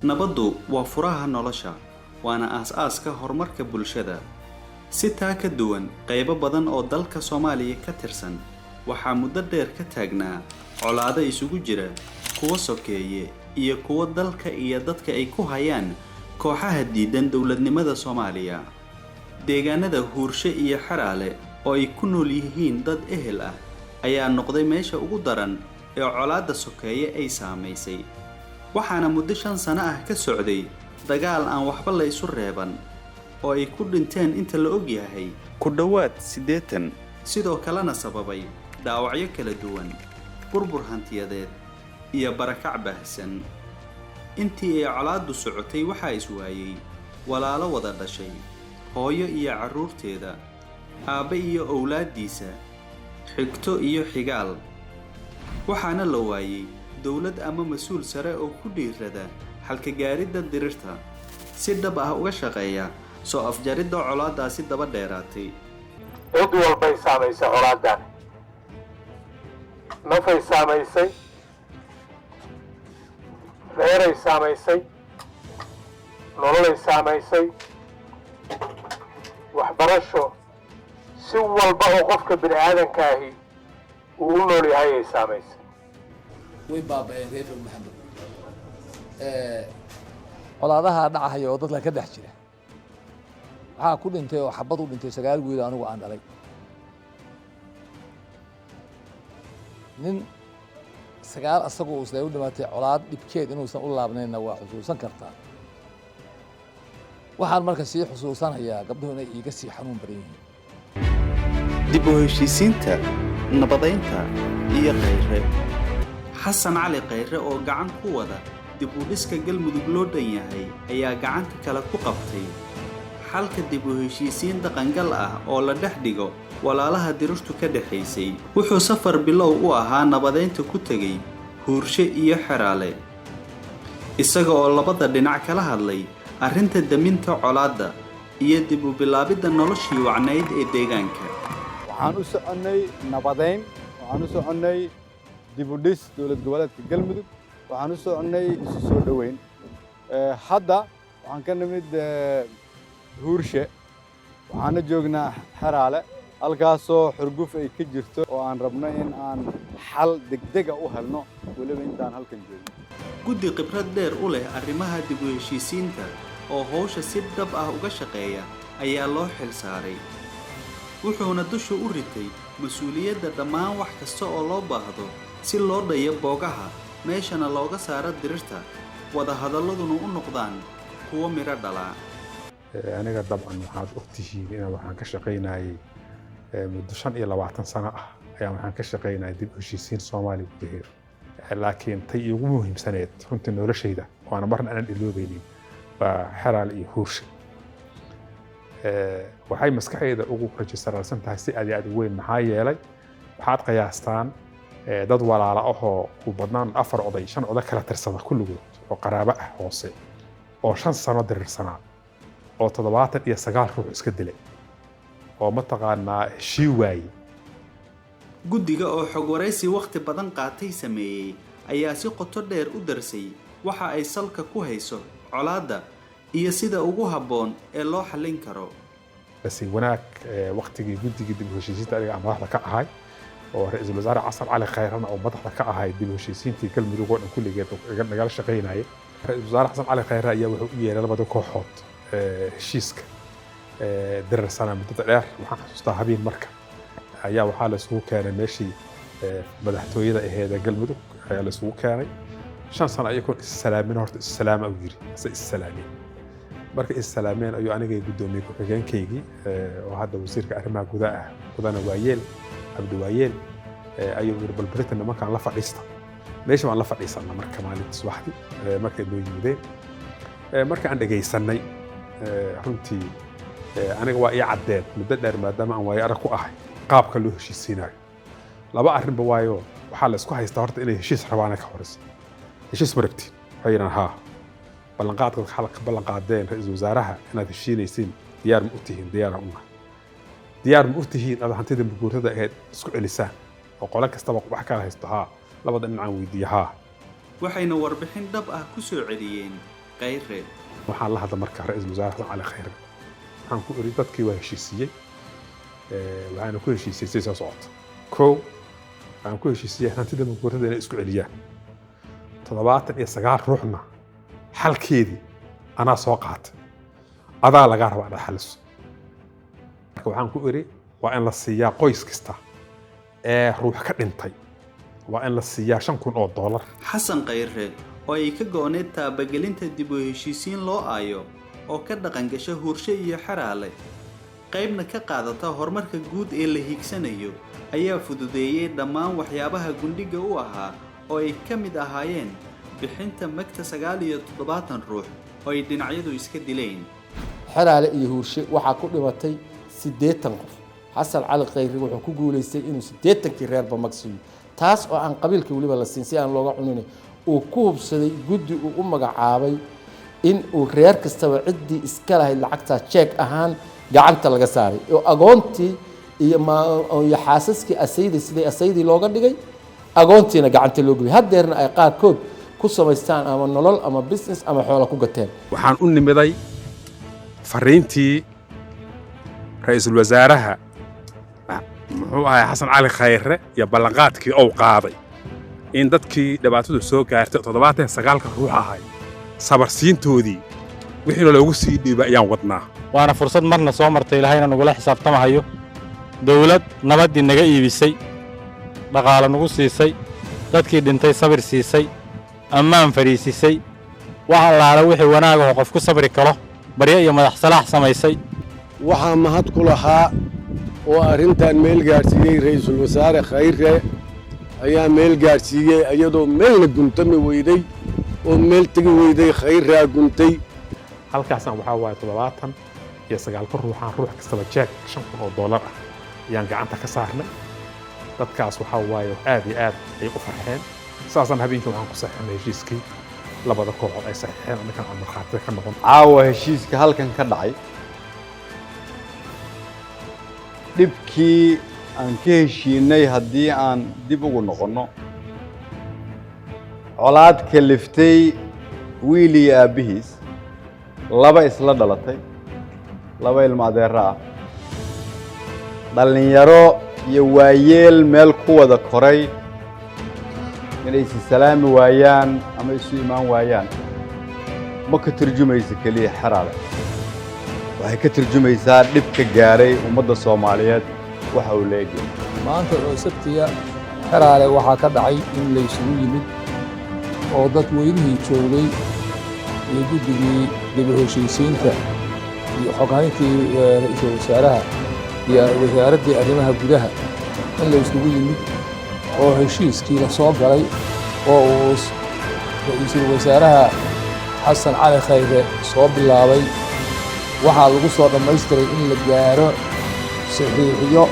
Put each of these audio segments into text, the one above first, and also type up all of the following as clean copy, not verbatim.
nabaddu waa furaha nolosha, waana aas-aaska horumarka bulshada. Si taa ka duwan qaybo badan oo dalka Soomaaliya ka tirsan, waxaa muddo dheer ka taagnaa colaado isugu jira kuwa sokeeye iyo kuwa dalka iyo dadka ay ku hayaan kooxaha diidan dowladnimada Soomaaliya. Deegaanada Huurshe iyo Xaraale oo ay ku nool yihiin dad ehel ah ayaa noqday meesha ugu daran ee colaadda sokeeye ay saamaysay. waxaana muddo 5 sano ah ka socday dagaal aan waxba la isu reeban oo ay ku dhinteen inta la og yahay ku dhawaad 80, sidoo kalena sababay dhaawacyo kala duwan, burbur hantiyadeed iyo barakac baahsan. intii ay colaaddu socotay waxaa iswaayay walaalo wada dhashay, hooyo iyo carruurteeda, aabe iyo awlaadiisa, xigto iyo xigaal. waxaana la waayay dawlad ama mas'uul sare oo ku dhiirada halka gaaridda dirirta si dhab ah uga shaqeeya soo afjaridda colaadaasi daba dheeraatay. cid walbay saamaysay colaadan, nafay saamaysay, reeray saamaysay, nololay saamaysay, waxbarasho, si walba oo qofka bini'aadanka ahi uu u nool yahay ay saamaysay. way baaba'een reer Maxamed colaadaha dhacaya oo dadka ka dhex jira waxaa ku dhintay oo xabad u dhintay 9 wiil anigu aan dhalay nin 9 asagoo isla u dhimatay colaad dhibkeed inuusan u laabnayna waa xusuusan kartaa. waxaan marka sii xusuusanayaa gabdhuhu inay iiga sii xanuun badan yihiin. dib u heshiisiinta, nabadaynta iyo khayr. xasan cali khayre oo gacan ku wada dib u dhiska galmudug loo dhan yahay ayaa gacanta kale ku qabtay xalka dib u heshiisiin dhaqangal ah oo la dhex dhigo walaalaha dirirtu ka dhaxaysay. wuxuu safar bilow u ahaa nabadaynta ku tegay Huurshe iyo Xaraale, isaga oo labada dhinac kala hadlay arrinta daminta colaadda iyo dib u bilaabidda noloshii wacnayd ee deegaanka. waxaan u soconay nabadayn, waxaan u soconay dib u dhis dowlad goboleedka galmudug, waxaan u soconay isu soo dhaweyn. hadda waxaan ka nimid Huurshe, waxaana joognaa Xaraale, halkaasoo xurguf ay ka jirto oo aan rabno in aan xal degdeg ah u helno weliba intaan halkan joogno. guddi khibrad dheer u leh arrimaha dib u heshiisiinta oo hawsha si dhab ah uga shaqeeya ayaa loo xil saaray, wuxuuna dusha u ritay mas'uuliyadda dhammaan wax kasta oo loo baahdo si loo dhayo boogaha meeshana looga saaro dirirta, wada hadalladuna u noqdaan kuwo miro dhala. aniga dabcan waxaad ogtihiin in waxaan ka shaqeynayay muddo 25 sano ah ayaan waxaan ka shaqeynayay dib u heshiisiin Soomaaliya gudaheeda. laakiin tay ugu muhiimsaneed runtii noloshayda waana marna aan iloobaynin waa Xaraale iyo Huurshe. waxay maskaxayda ugu rajistarsan tahay si aad weyn maxaa yeelay waxaad qiyaastaan dad walaalo ah oo u badnaan 4 oday 5 oday kala tirsada kulligood oo qaraabo ah hoose oo 5 sano dirirsanaa oo 79 ruux iska dilay oo mataqaanaa heshii waayey. guddiga oo xog waraysi waqti badan qaatay sameeyey ayaa si qoto dheer u darsay waxa ay salka ku hayso colaadda iyo sida ugu habboon ee loo xallin karo. basi wanaag waqtigii guddiga dib u heshiisiinta aniga aan madaxda ka ahay oo ra'iisul wasaare xasan cali khayrana oo madaxda ka ahay dib u heshiisiintii galmudug oo dhan kulligeed nagala shaqeynayay. ra'iisul wasaare xasan cali khayre ayaa wuxuu u yeeray labada kooxood heshiiska dirirsana muddada dheer. waxaan xasuustaa habeen marka ayaa waxaa la isugu keenay meeshii madaxtooyada ahayd galmudug ayaa la isugu keenay 5 sano ayagoo is-salaamin horta is-salaama u yiri is-salaameen. marka is-salaameen ayuu aniga guddoomiye ku-xigeenkaygii oo hadda wasiirka arrimaha gudaha gudana waayeel abdi waayeel ayuu yiri bal Britain markaan la fadhiista meesha waan la fadhiisanaa marka maalintii subaxdii markay noo yimideen marka aan dhageysanay runtii aniga waa ii caddeed muddo dheer maadaama aan waayo arag ku ahay qaabka loo heshiisiinayo. 2 arrinba waayo waxaa la isku haystaa horta inay heshiis rabaan ka horeysa. heshiis ma rabtiin waxay yiraahdaan haa ballanqaadka xalka ballanqaadeen ra'iisul wasaaraha inaad heshiinaysiin diyaar ma u tihiin diyaar ma u tihiin aad hantida buurtada ahayd isku celisaan oo qolo kastaba wax kala haysto haa labada dhinac weydiiya haa. waxayna warbixin dhab ah ku soo celiyeen Khayre. waxaan la hadla markaa ra-iisul wasaare xasan cali khayre waxaan ku iri dadkii waa heshiisiyey waxaana ku heshiisiyey si soo socota kow waxaan ku heshiisiyey hantida maguurtada inay isku celiyaan 79 ruuxna xalkeedii anaa soo qaatay adaa laga rabaa inaad xaliso marka waxaan ku iri waa in la siiyaa qoys kasta ee ruux ka dhintay waa in la siiyaa $5,000 Xasan Khayre oo ay ka gooneed taabagelinta dib u heshiisiin loo aayo oo ka dhaqan gasha Huurshe iyo Xaraale qaybna ka qaadata horumarka guud ee la hiigsanayo ayaa fududeeyay dhammaan waxyaabaha gundhiga u ahaa oo ay ka mid ahaayeen bixinta magta 79 ruux oo ay dhinacyadu iska dileen. Xaraale iyo Huurshe waxaa ku dhimatay 80 qof. Xasan Cali Khayre wuxuu ku guuleystay inuu 80kii reerba magsiyo taas oo aan qabiilka waliba la siin si aan looga cunin oo ku hubsaday guddi uu u magacaabay in uu reer kastaba ciddii iska lahayd lacagta check ahaan gacanta laga saaray oo agoontii iyo xaasaskii asaydii looga dhigay agoontiina gacanta loo geliyay haddeerna ay qaarkood ku samaystaan ama nolol ama business ama xoolo ku gateen. waxaan u nimiday fariintii ra'iisul wasaaraha muxuu ahay xasan cali khayre iyo ballanqaadkii uu qaaday in dadkii dhibaatadu soo gaartay 79 ruux ahay sabarsiintoodii wixii loogu sii dhiibay ayaan wadnaa waana fursad marna soo martay ilaahayna nagula xisaabtamahayo dawlad nabadii naga iibisay dhaqaale nagu siisay dadkii dhintay sabir siisay ammaan fariisisay waxa laala wixii wanaag oo qof ku sabri karo bariya iyo madax salaax samaysay waxaa mahad ku lahaa oo arrintan meel gaarsiiyey ra'iisul wasaare Khayre ayaa meel gaarsiiyey iyadoo meelna guntami weyday oo meel tagi weyday Khayre guntay halkaasna waxaa waaye 79 ruuxaan ruux kastaba jeeg $5,000 ah ayaan gacanta ka saarnay dadkaas waxaa waaye aad iyo aad ay u farxeen saasaan habeenkii waxaan ku saxiixnay heshiiskii labada kooxood ay saxiixeen annaga aan markhaati ka noqon caawa heshiiska halkan ka dhacay dhibkii aan ka heshiinay haddii aan dib ugu noqonno colaad kaliftay wiil iyo aabbihiis laba isla dhalatay laba ilmo adeero ah dhallinyaro iyo waayeel meel ku wada koray inay is salaami waayaan ama isu imaan waayaan ma ka turjumaysa keliya Xaraale waxay ka turjumaysaa dhibka gaaray ummadda Soomaaliyeed waxa uu leeyahay maanta oo sabtiga Xaraale waxaa ka dhacay in la isugu yimid oo dad weynihii joogay iyo guddigii dib u heshiisiinta iyo xoghayntii ra'iisul wasaaraha iyo wasaaraddii arrimaha gudaha in la isugu yimid oo heshiiskii la soo galay oo uu ra'iisul wasaaraha Xasan Cali Khayre soo bilaabay waxaa lagu soo dhammaystiray in la gaaro saxiixiyo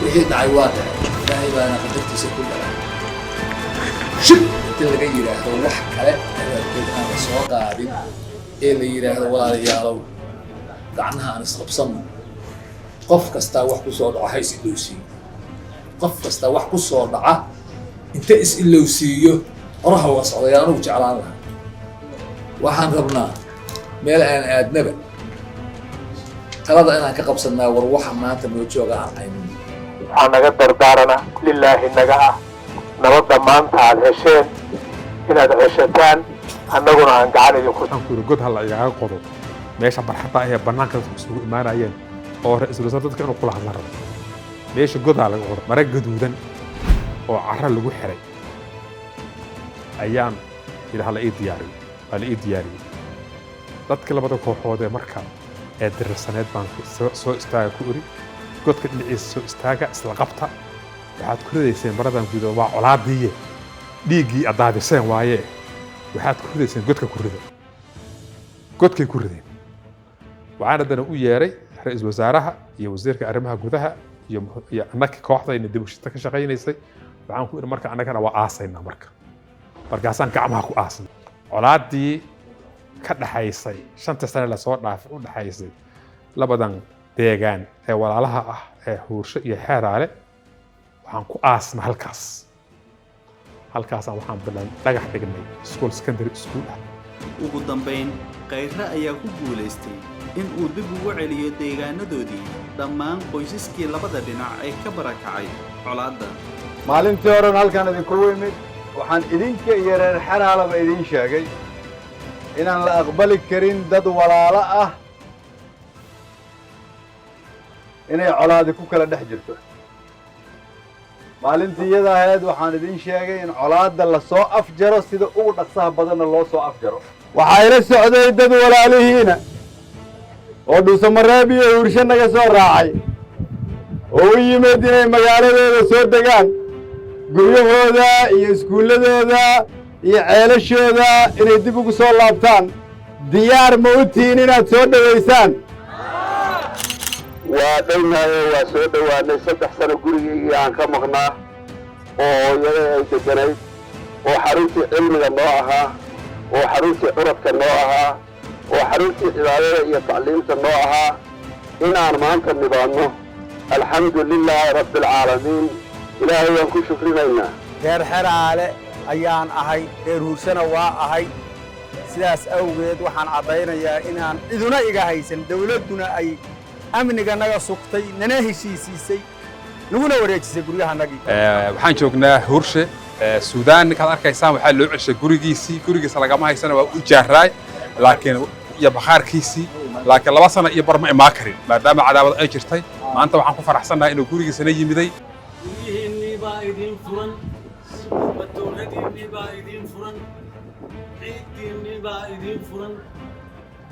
wixii dhacay waa dhacay ilaahay baana qadartiisa ku dhacay shib inta laga yidhaahdo wax kale abaabkeed aan la soo qaadin ee la yidhaahdo walaalayaalow gacnaha aan isqabsanno qof kastaa wax ku soo dhaco ha is-ilowsiiyo qof kastaa wax ku soo dhaca inta is-ilowsiiyo oraha waa socdayaan anugu jeclaan lahaa waxaan rabnaa meel aan aadnaba talada inaan ka qabsannaa war waxa maanta noo jooga aan haynin waxaa naga dardaarana lilaahi naga ah nabadda maanta aad hesheen inaad ceshataan annaguna aan gacan idinku waxaan ku yiri god hal igaaga qodo meesha barxadda ah ee bannaanka isugu imaanayeen oo ra'iisul wasaare dadka inuu kula hadla rabo meesha godaa laga qodo mara gaduudan oo carra lagu xiray ayaan ilaaha la ii diyaariyey dadka labada kooxood ee markaa ee dirsaneed baan soo istaaga ku iri godka dhinaciisa soo istaaga isla qabta waxaad ku ridayseen maradan gudo waa colaadiye dhiiggii adaadiseen waaye waxaad ku ridayseen godka ku rida godkay ku rideen waxaan haddana u yeeray ra'iisul wasaaraha iyo wasiirka arrimaha gudaha iyo annaka kooxdayna dib u heshiisiinta ka shaqaynaysay waxaan ku iri marka annagana waa aasaynaa markaasaan gacmaha ku aasnay colaadii ka dhaxaysay 5 sano la soo dhaafay u dhaxaysay labadan deegaan ee walaalaha ah ee Huurshe iyo Xaraale waxaan ku aasnay halkaas waxaan bilan dhagax dhignay school secondary school ugu dambeyn khayre ayaa ku guulaystay in uu dib ugu celiyo deegaanadoodii dhammaan qoysaskii labada dhinac ee ka barakacay colaadda. maalintii horan halkaan idinku imid waxaan idinka iyo reer xeraalaba idin sheegay inaan la aqbali karin dad walaalo ah inay colaadi ku kala dhex jirto. maalintii iyada ahayd waxaan idin sheegay in colaadda la soo afjaro sida ugu dhaqsaha badanna loo soo afjaro. waxaa ila socday dad walaalihiina oo dhuusamareeb iyo huursho naga soo raacay oo u yimid inay magaaladooda soo degaan guryahooda iyo iskuulladooda iyo ceelashooda inay dib ugu soo laabtaan. diyaar ma u tihiin inaad soo dhowaysaan? waa dhownahay waa soo dhowaanay 3 sano gurigeygii aan ka maqnaa oo hooyada ay deganayd oo xaruntii cilmiga noo ahaa oo xaruntii curadka noo ahaa oo xaruntii cibaadada iyo tacliimta noo ahaa inaan maanta nibaadno alxamdu lilaahi rabbialcaalamiin. ilaahay waan ku shukrinaynaa. reer xeraale ayaan ahay, reer huursana waa ahay. sidaas awgeed waxaan caddaynayaa inaan ciduna iga haysan, dawladduna ay amniga naga sugtay, nana heshiisiisay, naguna wareejisay guryahanagii. waxaan joognaa Huurshe Suudaan. ninkaad arkaysaan waxaa loo celshay gurigiisa lagama haysana waa u jaaraay laakiin iyo bakhaarkiisii laakiin 2 sano iyo bar ma imaan karin maadaama cadaawad ay jirtay. maanta waxaan ku faraxsanahay inuu gurigiisana yimiday. guryihiinnii baa idin furan, dawladiinnii baa idin furan, ciiddiinnii baa idin furan,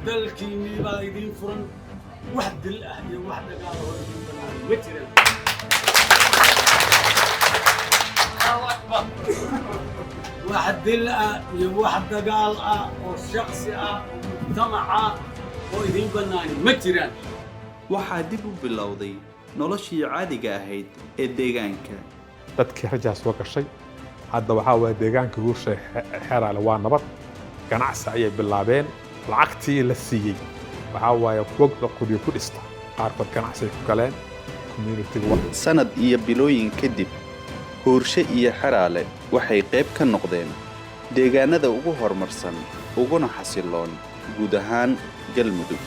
dalkiinnii baa idin furan. wax dil ah iyo wax dagaal oo idin banaan ma jiraan. wax dil ah iyo wax dagaal ah oo shakhsi ah oo mujtamac ah oo idin banaan ma jiraan. waxaa dib u bilowday noloshii caadiga ahayd ee deegaanka. dadkii rajaa soo gashay hadda waxaa waaya deegaanka Huurshe xeraale waa nabad. ganacsi ayay bilaabeen. lacagtii la siiyey waxaa waaya kuwa qodiyo ku dhista qaarkood ganacsi ay ku galeen community-ga. sanad iyo bilooyin kadib Huurshe iyo xeraale waxay qayb ka noqdeen deegaanada ugu horumarsan uguna xasiloon guud ahaan Galmudug.